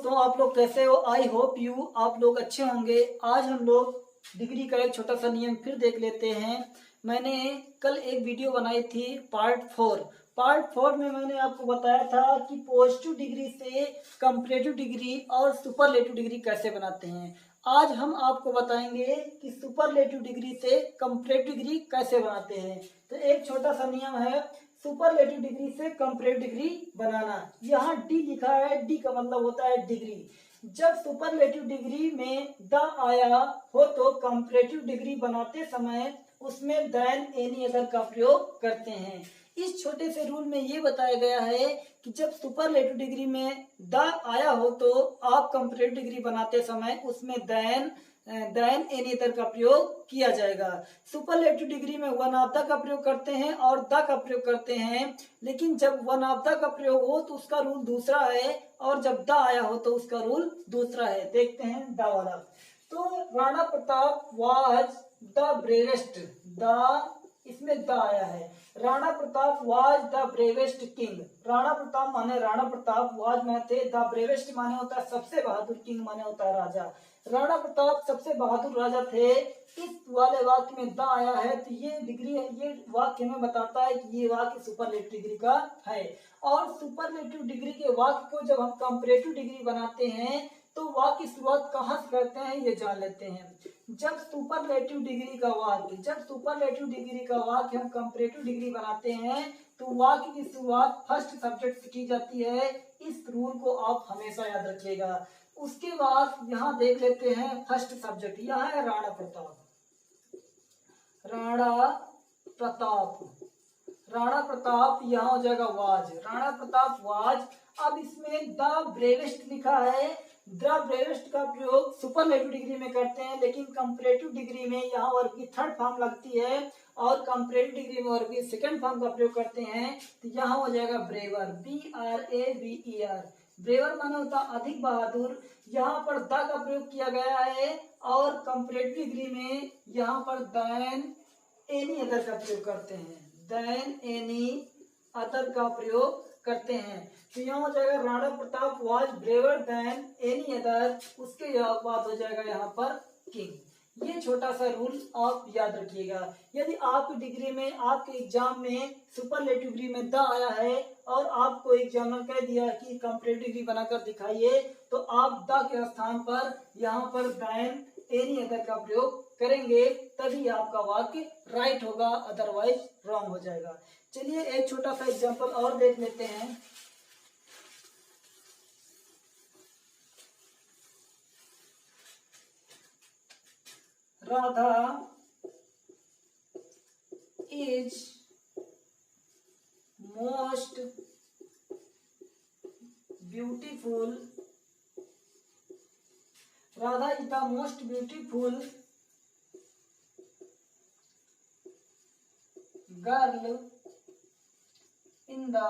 दोस्तों, आप लोग कैसे हो? आई होप आप लोग अच्छे होंगे। आज हम लोग डिग्री का एक छोटा सा नियम फिर देख लेते हैं। मैंने कल एक वीडियो बनाई थी पार्ट 4 में मैंने आपको बताया था कि पॉजिटिव डिग्री से कंपैरेटिव डिग्री और सुपरलेटिव डिग्री कैसे बनाते हैं। आज हम आपको बताएंगे कि सुपरलेटिव डिग्री से कंपैरेटिव डिग्री कैसे बनाते हैं। तो एक छोटा सा नियम है सुपरलेटिव डिग्री से कंपैरेटिव डिग्री बनाना। यहाँ डी लिखा है, डी का मतलब होता है डिग्री। जब सुपरलेटिव डिग्री में द आया हो तो कंपैरेटिव डिग्री बनाते समय उसमें देन एनी अदर का प्रयोग करते हैं। इस छोटे से रूल में ये बताया गया है कि जब सुपरलेटिव डिग्री में द आया हो तो आप कंपैरेटिव डिग्री बनाते समय उसमें देन एनी अदर का प्रयोग किया जाएगा। सुपरलेटिव डिग्री में वन ऑफ द का प्रयोग करते हैं और द का प्रयोग करते हैं, लेकिन जब वन ऑफ द का प्रयोग हो तो उसका रूल दूसरा है और जब द आया हो तो उसका रूल दूसरा है। देखते हैं द वाला। तो Rana Pratap was the bravest, the इसमें द आया है। Rana Pratap was the bravest king. Rana Pratap माने राणा प्रताप, वाज माने थे, द ब्रेवेस्ट माने होता है सबसे बहादुर, किंग माने होता है राजा। राणा प्रताप सबसे बहादुर राजा थे। इस वाले वाक्य में द आया है तो ये डिग्री, ये वाक्य हमें बताता है कि ये वाक्य सुपरलेटिव डिग्री का है। और सुपरलेटिव डिग्री के वाक्य को जब हम कंपैरेटिव डिग्री बनाते हैं तो वाक्य की शुरुआत कहाँ से करते हैं ये जान लेते हैं। जब सुपरलेटिव डिग्री का वाक्य हम कंपैरेटिव डिग्री बनाते हैं तो वाक्य की शुरुआत फर्स्ट सब्जेक्ट से की जाती है। इस रूल को आप हमेशा याद रखिएगा। उसके बाद यहाँ देख लेते हैं फर्स्ट सब्जेक्ट, यहाँ है राणा प्रताप। राणा प्रताप यहाँ हो जाएगा वाज, राणा प्रताप वाज। अब इसमें द ब्रेवेस्ट लिखा है। द ब्रेवेस्ट का प्रयोग सुपरलेटिव डिग्री में करते हैं, लेकिन कंपैरेटिव डिग्री में यहाँ वर्ब की थर्ड फॉर्म लगती है और कंपैरेटिव डिग्री में वर्ब की सेकंड फॉर्म का प्रयोग करते हैं। तो यहाँ हो जाएगा ब्रेवर, BRAVER। ब्रेवर माने होता अधिक बहादुर। यहाँ पर द का प्रयोग किया गया है और कंपैरेटिव डिग्री में यहाँ पर देन एनी अदर का प्रयोग करते हैं, देन एनी अदर का प्रयोग करते हैं। तो यहाँ हो जाएगा Rana Pratap was braver than any other. उसके बाद हो जाएगा यहाँ पर किंग। ये छोटा सा रूल आप याद रखिएगा। यदि आपकी डिग्री में, आपके एग्जाम में सुपरलेटिव डिग्री में द आया है और आपको एग्जामिनर कह दिया कि कंपैरेटिव डिग्री बनाकर दिखाइए, तो आप द के स्थान पर यहाँ पर देन एनी अदर का प्रयोग करेंगे, तभी आपका वाक्य राइट होगा, अदरवाइज रॉन्ग हो जाएगा। चलिए एक छोटा सा एग्जांपल और देख लेते हैं। Radha is most beautiful, Radha is the most beautiful girl in the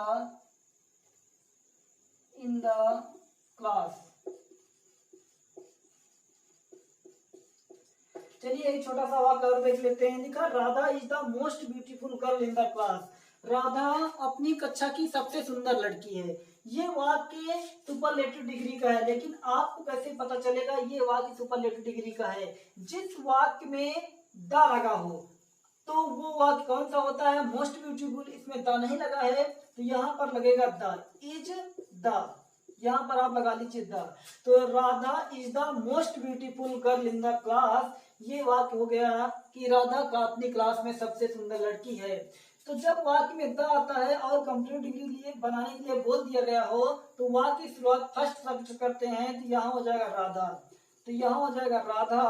class। चलिए एक छोटा सा वाक्य और देख लेते हैं। लिखा Radha is the most beautiful girl in the class. Radha अपनी कक्षा की सबसे सुंदर लड़की है। ये वाक्य सुपरलेटिव डिग्री का है, लेकिन आपको कैसे पता चलेगा ये वाक्य सुपरलेटिव डिग्री का है? जिस वाक्य में द लगा हो तो वो वाक्य कौन सा होता है? Most beautiful. इसमें द नहीं लगा है तो यहाँ पर लगेगा द, इज द, यहाँ पर आप लगा लीजिए द। तो Radha is the most beautiful girl in the class, ये वाक्य हो गया कि राधा का अपनी क्लास में सबसे सुंदर लड़की है। तो जब वाक्य में द आता है और कंपैरेटिव डिग्री लिए बनाने के लिए बोल दिया गया हो तो वाक्य की शुरुआत फर्स्ट सब्जेक्ट करते हैं। तो यहाँ हो जाएगा राधा, तो यहाँ हो जाएगा राधा।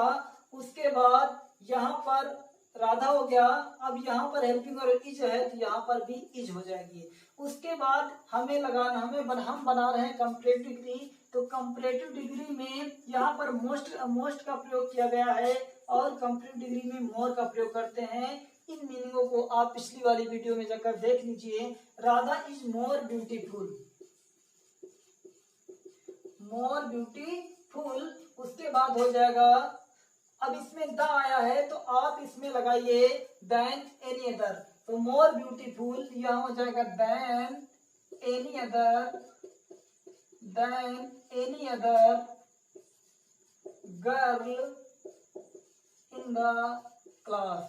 उसके बाद यहाँ पर राधा हो गया। अब यहाँ पर हेल्पिंग और इज है तो यहाँ पर भी इज हो जाएगी। उसके बाद हमें लगाना, हम बना रहे हैं कंपैरेटिव डिग्री, तो कंपैरेटिव डिग्री में यहाँ पर मोस्ट का प्रयोग किया गया है और कंपैरेटिव डिग्री में मोर का प्रयोग करते हैं। इन मीनिंगों को आप पिछली वाली वीडियो में जाकर देख लीजिए। राधा इज मोर ब्यूटीफुल, उसके बाद हो जाएगा, अब इसमें द आया है तो आप इसमें लगाइए देन एनी अदर। तो मोर ब्यूटीफुल यहाँ हो जाएगा than any other, than any other girl in the class.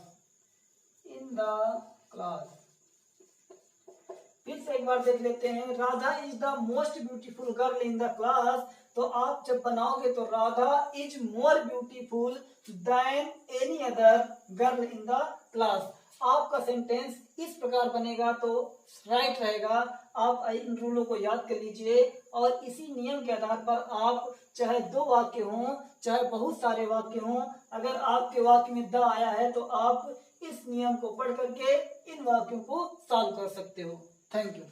फिर से एक बार देख लेते हैं। Radha is the most beautiful girl in the class. तो आप जब बनाओगे तो Radha is more beautiful then any other girl in the class. आपका सेंटेंस इस प्रकार बनेगा तो राइट रहेगा। आप इन रूलों को याद कर लीजिए और इसी नियम के आधार पर आप चाहे 2 वाक्य हों चाहे बहुत सारे वाक्य हों, अगर आपके वाक्य में द आया है तो आप इस नियम को पढ़ करके इन वाक्यों को सॉल्व कर सकते हो। Thank you.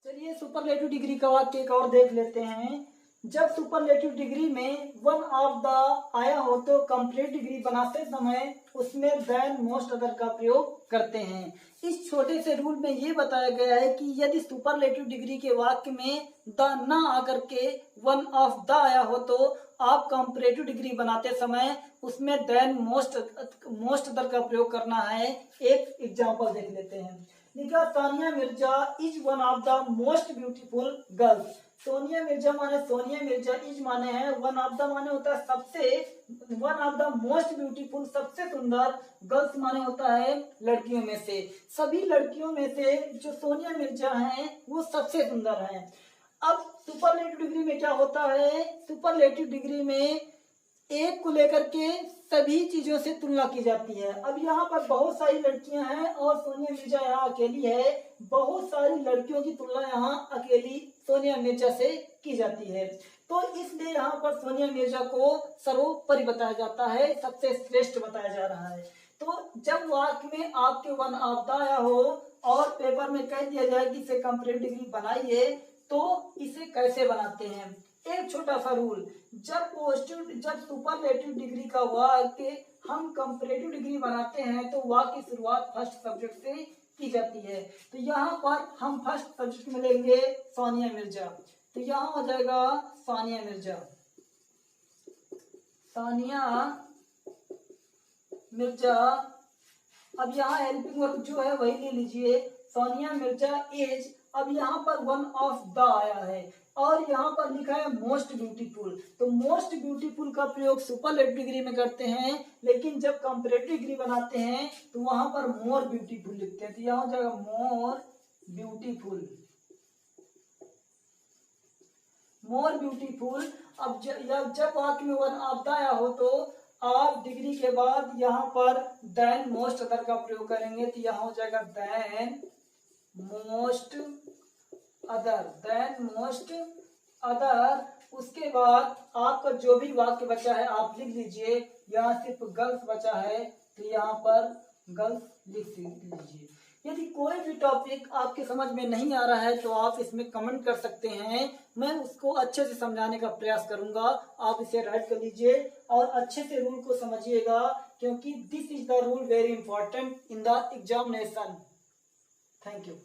चलिए सुपरलेटिव डिग्री का वाक्य एक और देख लेते हैं। जब सुपरलेटिव डिग्री में वन ऑफ द आया हो तो कंप्लीट डिग्री बनाते समय उसमें देन मोस्ट अदर का प्रयोग करते हैं। इस छोटे से रूल में ये बताया गया है कि यदि सुपरलेटिव डिग्री के वाक्य में द न आकर के वन ऑफ द आया हो तो आप कंपैरेटिव डिग्री बनाते समय उसमें देन मोस्ट अदर का प्रयोग करना है। एक एग्जांपल देख लेते हैं। लिखा Sania Mirza is one of the most beautiful girls. Sonia Mirza माने सोनिया मिर्जा, इज माने है, वन ऑफ द माने होता है सबसे, one of the most beautiful सबसे सुंदर, गर्ल्स माने होता है लड़कियों में से। सभी लड़कियों में से जो सोनिया मिर्जा हैं वो सबसे सुंदर हैं। अब सुपरलेटिव डिग्री में क्या होता है, सुपरलेटिव डिग्री में एक को लेकर के सभी चीजों से तुलना की जाती है। अब यहाँ पर बहुत सारी लड़कियां हैं और सोनिया मिर्जा यहाँ अकेली है। बहुत सारी लड़कियों की तुलना यहाँ अकेली सोनिया मिर्जा से की जाती है, तो इसलिए यहाँ पर सोनिया मिर्जा को सर्वोपरि बताया जाता है, सबसे श्रेष्ठ बताया जा रहा है। तो जब वाक्य में आपके वन ऑफ द आया हो और पेपर में कह दिया जाए कि इसे कंप्लीट डिग्री बनाइए तो इसे कैसे बनाते हैं। एक छोटा सा रूल, जब सुपरलेटिव डिग्री का वाक्य हम कंपैरेटिव डिग्री बनाते हैं तो वाक्य की शुरुआत फर्स्ट सब्जेक्ट से की जाती है। तो यहाँ पर हम फर्स्ट सब्जेक्ट में लेंगे सोनिया मिर्जा, तो यहाँ हो जाएगा सानिया मिर्जा। सानिया मिर्जा, अब यहाँ हेल्पिंग वर्ब जो है वही ले लीजिए, सोनिया मिर्जा इज, अब यहाँ पर वन ऑफ द आया है और यहाँ पर लिखा है मोस्ट ब्यूटीफुल, तो मोस्ट ब्यूटीफुल का प्रयोग सुपरलेटिव डिग्री में करते हैं, लेकिन जब कंपैरेटिव डिग्री बनाते हैं तो वहां पर मोर ब्यूटीफुल लिखते हैं। तो यहाँ हो जाएगा मोर ब्यूटीफुल, मोर ब्यूटीफुल। अब जब वाक्य में वन ऑफ द आया हो तो आप डिग्री के बाद यहाँ पर देन मोस्ट अदर का प्रयोग करेंगे, तो यहाँ हो जाएगा than most other, than most other. उसके बाद आपका जो भी वाक्य बचा है आप लिख लीजिए। यहाँ सिर्फ गर्ल्स बचा है तो यहाँ पर गर्ल्स लिख लीजिए। यदि कोई भी टॉपिक आपके समझ में नहीं आ रहा है तो आप इसमें कमेंट कर सकते हैं, मैं उसको अच्छे से समझाने का प्रयास करूंगा। आप इसे राइट कर लीजिए और अच्छे से रूल को समझिएगा, क्योंकि this is the rule very important in the examination. Thank you.